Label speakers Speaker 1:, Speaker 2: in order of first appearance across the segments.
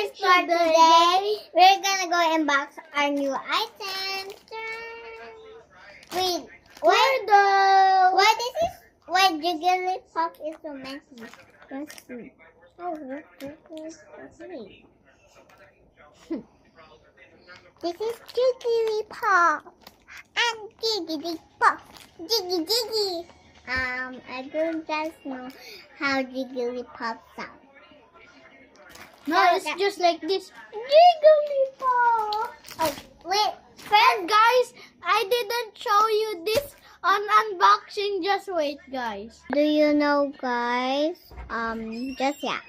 Speaker 1: guys, for today, we're gonna go unbox our new items. Wait, why Jigglypuff is so messy? Let's see. Oh, let's see. This is Jigglypuff and Jigglypuff. Jiggy. I don't just know how Jigglypuff sounds.
Speaker 2: No, it's just like this.
Speaker 1: Jigglypuff. Oh, wait.
Speaker 2: And guys, I didn't show you this on unboxing. Just wait, guys.
Speaker 1: Do you know, guys? Just yeah.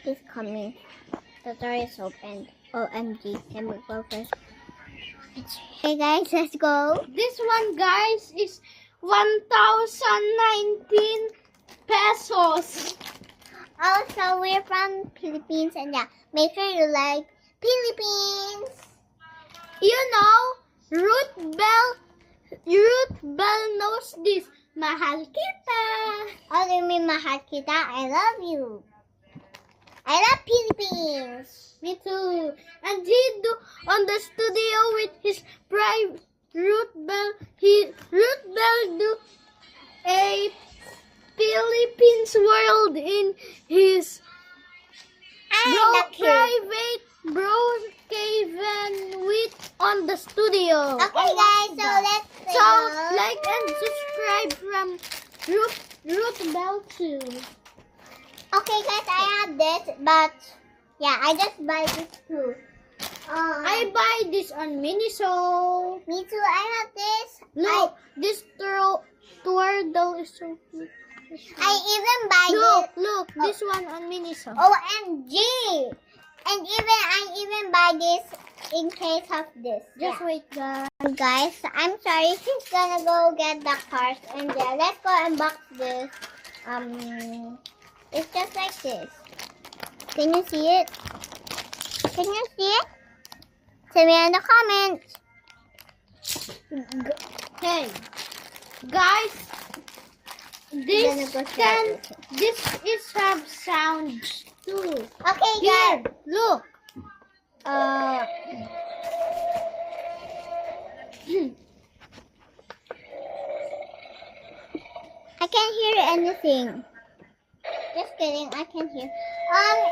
Speaker 1: It's coming. The door is opened. OMG. Can we go first? Hey guys, let's go.
Speaker 2: This one, guys, is 1,019 pesos.
Speaker 1: Also, we're from Philippines, and yeah, make sure you like Philippines.
Speaker 2: You know, Ruth Bell knows this. Mahal kita.
Speaker 1: Oh, you mean mahal kita? I love you. I love Philippines.
Speaker 2: Me too. And he do on the studio with his private Ruth Bell do a Philippines world in his private broadcast with on the studio.
Speaker 1: Okay, guys, so let's
Speaker 2: like and subscribe from Ruth Bell too.
Speaker 1: Okay, guys, I have this, but yeah, I just buy this too.
Speaker 2: I buy this on Miniso.
Speaker 1: Me too. I have this.
Speaker 2: Look, this turtle is so cute.
Speaker 1: I even buy this.
Speaker 2: Look, this one on Miniso.
Speaker 1: OMG! And I even buy this in case of this.
Speaker 2: Just wait, guys.
Speaker 1: Guys, I'm sorry. She's gonna go get the cards, and yeah, let's go unbox this. It's just like this. Can you see it? Can you see it? Tell me in the comments.
Speaker 2: Hey, guys, this is have sounds too.
Speaker 1: Okay,
Speaker 2: Here,
Speaker 1: guys.
Speaker 2: look.
Speaker 1: I can't hear anything. Just kidding, I can hear.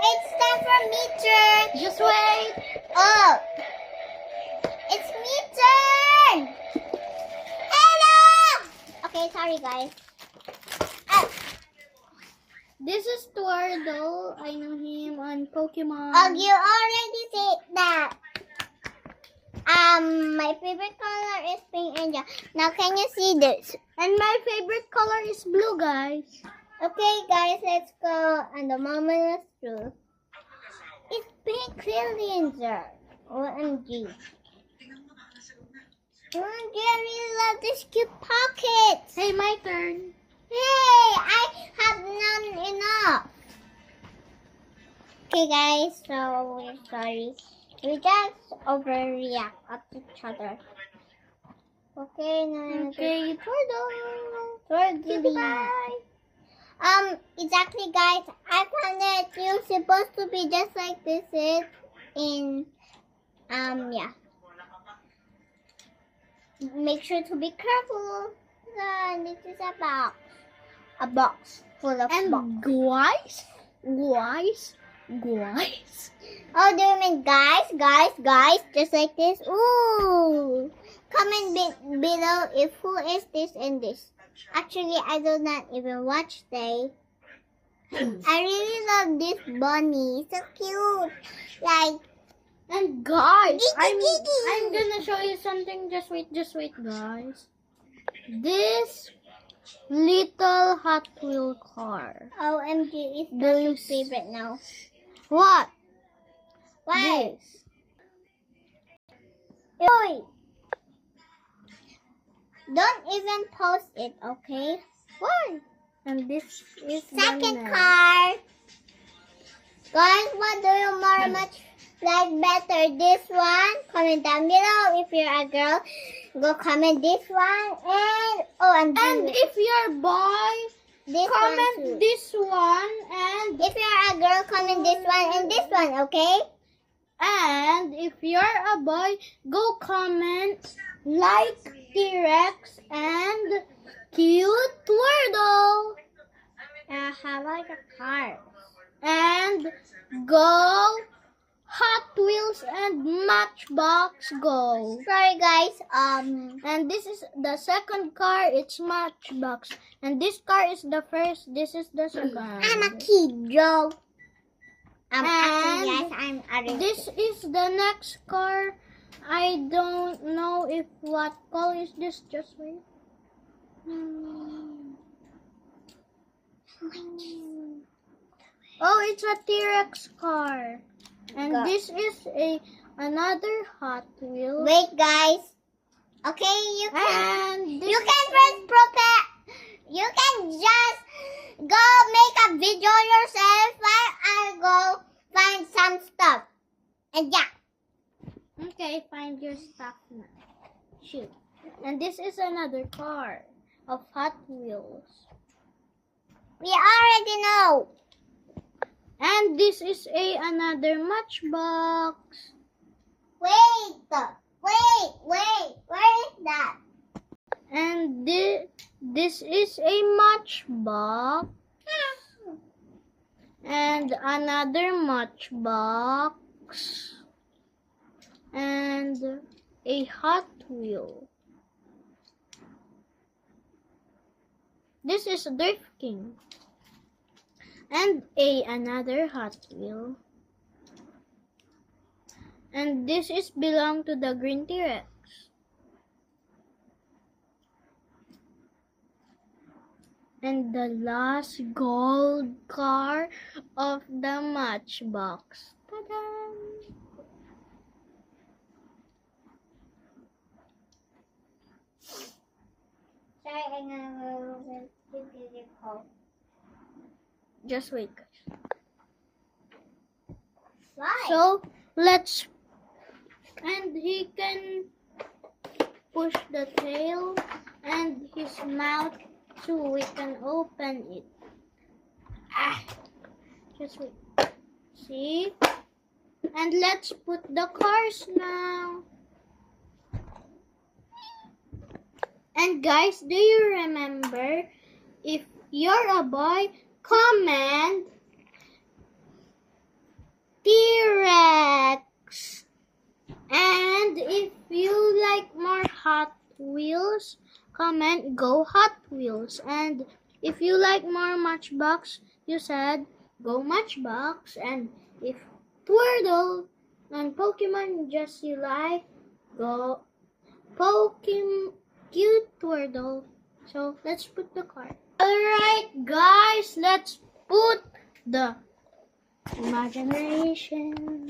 Speaker 1: It's time for me turn.
Speaker 2: Just wait.
Speaker 1: Oh, it's me turn. Hello. Okay, sorry guys.
Speaker 2: This is Twardle. I know him on Pokemon.
Speaker 1: Oh, you already said that. My favorite color is pink, and yeah. Now can you see this?
Speaker 2: And my favorite color is blue, guys.
Speaker 1: Okay, guys, let's go. And the moment is true. It's pink cylinder. OMG. OMG, I really love this cute pocket.
Speaker 2: Hey, my turn.
Speaker 1: Hey, I have none enough. Okay, guys, so we're sorry. We just overreact at each other. Okay, now.
Speaker 2: Okay, Twardle.
Speaker 1: Goodbye. Exactly, guys. I found that you're supposed to be just like this is in, yeah. Make sure to be careful. This is a box. A box full of box.
Speaker 2: Guys.
Speaker 1: Oh, do you mean guys? Just like this? Ooh. Comment below if who is this and this. Actually, I do not even watch they. I really love this bunny. So cute. Like,
Speaker 2: And guys,
Speaker 1: Gigi.
Speaker 2: I'm gonna show you something. Just wait, guys. This little Hot Wheel car.
Speaker 1: OMG is my favorite now.
Speaker 2: What?
Speaker 1: Why?
Speaker 2: This.
Speaker 1: Oi. Don't even post it, okay?
Speaker 2: Why? And this is
Speaker 1: Second
Speaker 2: banana.
Speaker 1: card. Guys, what do you like better this one? Comment down below. If you're a girl, go comment this one.
Speaker 2: And if you're boy,
Speaker 1: this one
Speaker 2: comment
Speaker 1: too.
Speaker 2: this one. And
Speaker 1: If you're a girl, comment this one and this one, okay?
Speaker 2: And if you're a boy, go comment like T-Rex and cute Wordle.
Speaker 1: How about the car?
Speaker 2: And go Hot Wheels and Matchbox Go.
Speaker 1: Sorry guys,
Speaker 2: And this is the second car, it's Matchbox. And this car is the first, this is the second.
Speaker 1: I'm a kid, Joe. Actually,
Speaker 2: And
Speaker 1: yes, I'm a
Speaker 2: this is the next car. I don't know if what color is this. Just wait. Oh, it's a T-Rex car. And
Speaker 1: Go.
Speaker 2: this is another Hot Wheel.
Speaker 1: Wait guys. Okay, you can
Speaker 2: And this
Speaker 1: you can press prepare. You can just go make a video yourself while I go find some stuff. And yeah.
Speaker 2: Okay, find your stuff now. Shoot. And this is another car of Hot Wheels.
Speaker 1: We already know.
Speaker 2: And this is another Matchbox.
Speaker 1: Wait. Where is that?
Speaker 2: And this is a Matchbox. And another Matchbox. And a Hot Wheel. This is a Drift King. And another Hot Wheel. And this is belong to the Green T-Rex. And the last gold car of the Matchbox. Ta-da!
Speaker 1: Sorry, I'm gonna call.
Speaker 2: Just wait, guys.
Speaker 1: Why?
Speaker 2: So let's, and he can push the tail and his mouth so we can open it. Just wait. See? And let's put the cars now. And guys, do you remember, if you're a boy, comment T-Rex. And if you like more Hot Wheels, comment Go Hot Wheels. And if you like more Matchbox, you said Go Matchbox. And if Twirtle and Pokemon just you like, go Pokemon Cute Twirtle. So let's put the card. Alright guys, let's put the imagination.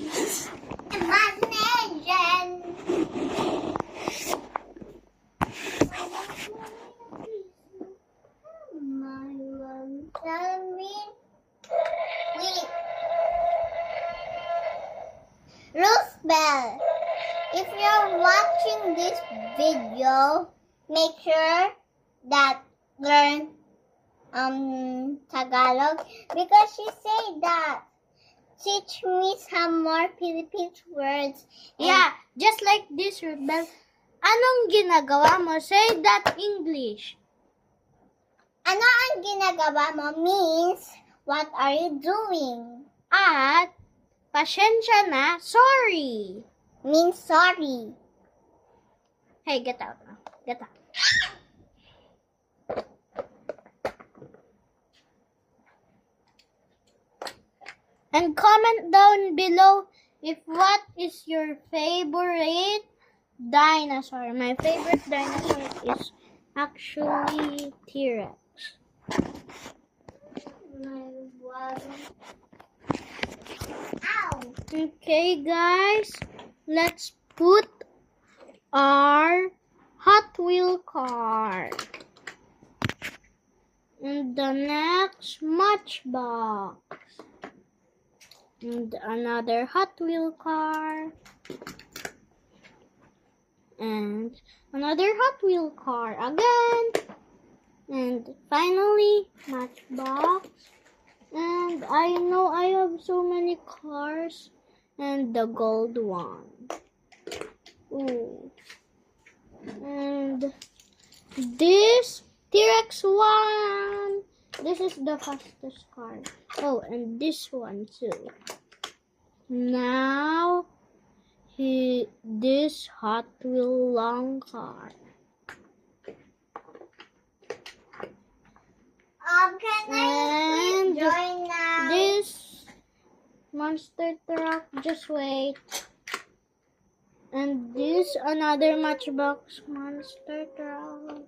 Speaker 1: My mom tell me. Wait. Roosevelt, if you're watching this video, make sure that learn Tagalog, because she said that teach me some more Philippine words.
Speaker 2: Yeah, just like this, Rebel. Anong ginagawa mo? Say that English.
Speaker 1: Ano ang ginagawa mo means what are you doing?
Speaker 2: At pasensya na, sorry.
Speaker 1: Means sorry.
Speaker 2: Hey, get out now. Get out. And comment down below if what is your favorite dinosaur. My favorite dinosaur is actually T-Rex.
Speaker 1: Ow!
Speaker 2: Okay, guys, let's put our Hot Wheel car in the next Matchbox. And another Hot Wheel car. And another Hot Wheel car again. And finally, Matchbox. And I know I have so many cars. And the gold one. Ooh. And this T-Rex one. This is the fastest car. Oh, and this one too. Now, this Hot Wheel long car.
Speaker 1: Can I
Speaker 2: And
Speaker 1: join now?
Speaker 2: this monster truck. Just wait. And this another Matchbox monster truck.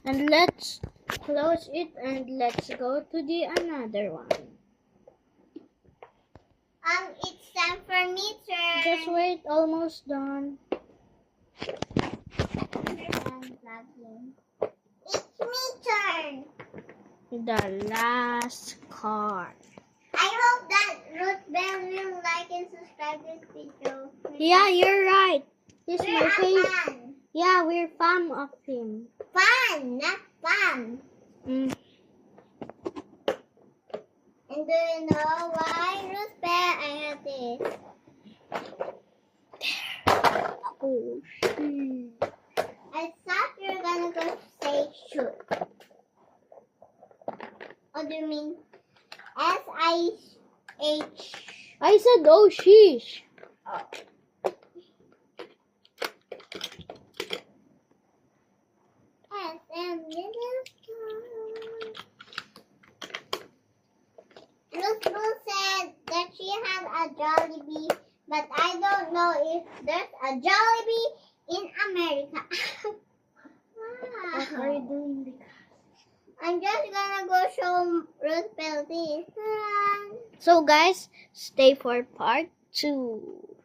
Speaker 2: And let's close it and let's go to the another one.
Speaker 1: It's time for me turn.
Speaker 2: Just wait, almost done.
Speaker 1: It's me turn.
Speaker 2: The last car.
Speaker 1: I hope that Ruth Bell will like and subscribe this video.
Speaker 2: Yeah, you're right. He's
Speaker 1: We're
Speaker 2: my
Speaker 1: a
Speaker 2: favorite.
Speaker 1: fan.
Speaker 2: Yeah, we're fan of him.
Speaker 1: Fun, not fun.
Speaker 2: Mm.
Speaker 1: And do you know why, Ruth Bell, I have this?
Speaker 2: Oh, shoot.
Speaker 1: I thought you were gonna go say shoot. What do you mean? S-I-H.
Speaker 2: I said, oh, sheesh.
Speaker 1: Oh. S-M little star. Ruth Bell said that she had a Jollibee, but I don't know if there's a Jollibee in America.
Speaker 2: What are you doing?
Speaker 1: I'm just gonna go show Ruth Bell this.
Speaker 2: So, guys, stay for part 2.